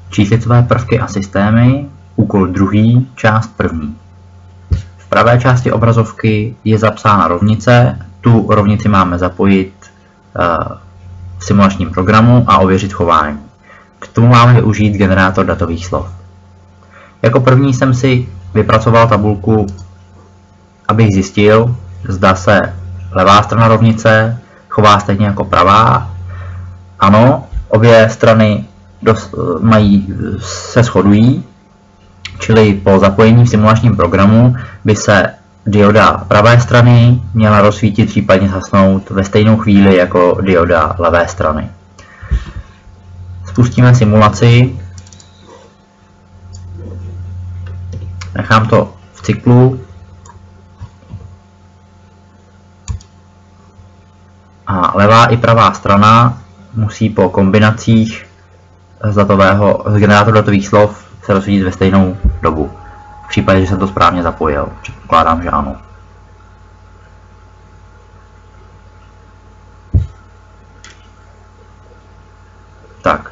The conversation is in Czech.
Číslicové prvky a systémy, úkol druhý, část první. V pravé části obrazovky je zapsána rovnice, tu rovnici máme zapojit v simulačním programu a ověřit chování. K tomu máme využít generátor datových slov. Jako první jsem si vypracoval tabulku, abych zjistil, zda se levá strana rovnice chová stejně jako pravá. Ano, obě strany se shodují, čili po zapojení v simulačním programu by se dioda pravé strany měla rozsvítit, případně zhasnout ve stejnou chvíli jako dioda levé strany. Spustíme simulaci. Nechám to v cyklu. A levá i pravá strana musí po kombinacích z generátoru datových slov se rozsvítit ve stejnou dobu. V případě, že jsem to správně zapojil. Předpokládám, že ano. Tak.